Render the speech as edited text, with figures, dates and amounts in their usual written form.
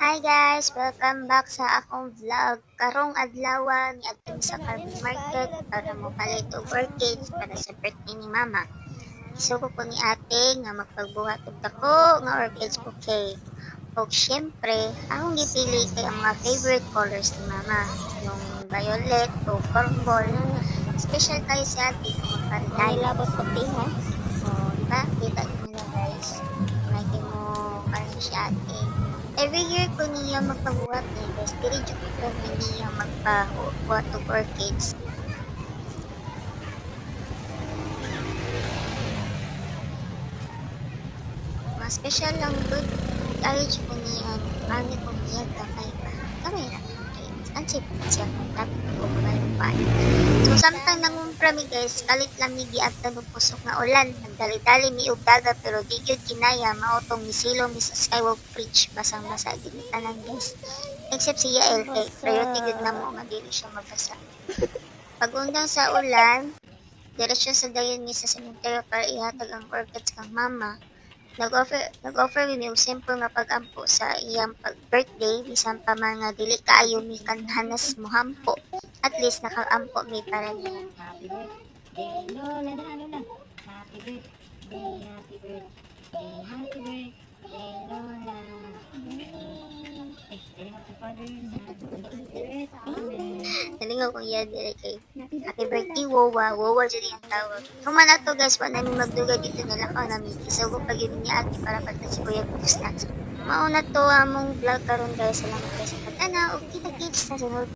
Hi guys! Welcome back sa akong vlog. Karong adlaw niadto mi sa Carmen Market para mopalit og orchids para sa birthday ni Mama. Isugo ko ni ate nga magpagbuhat og dako nga orchids bouquet. Og syempre, akong gipili kay ang mga favorite colors ni Mama. Yung violet o purple. Special kayo si ate kung magpa-retire. Manilabot puti ha. Oh, di ba? Kita niyo nila guys. Lagi mo karon si ate. Every year ko niya magpabuhat eh. Guys, dili jud ko niya magpabuhat og orchids. Mga special lang good. Ayaw jud ko niya. Ano ko niya kamay pa. Kamay ra. Ang sipot siya. Dapat ko pa. So, samtang nangumpra mi guys, kalit lang mi giadto ng pusok nga ulan. Nagdali-dali mi og dagat pero di gyud kinaya maotong misilo mi sa Skywalk Bridge. Basang-basa gyud mi tanan guys. Except si Yael kay priority gyud na mo nga dili siya mabasa. Pag-undang sa ulan, diretsyo sa dayon mi sa sementeryo para ihatag ang orchids kang mama. Nag-offer mi og simple nga pag-ampo sa iyang birthday bisan pa man nga dili kaayo mi kanhanas mohampo. At least nakaampo mi para niya. Happy birthday, Lola. Lola. Happy birthday, happy birthday, happy birthday, Lola. Happy Father's Day. Nalingaw kong iya dire kay happy birthday Wowa. Wowa dyan yung tawag. Kung man ato guys, wala namin magduga dito nila ka namin. Isugo pag yun niya ate para pagka si Kuya Snacks. Mauna to among vlog karon guys. Salamat guys sa pag-ana. Okay, kita-kits na sunod.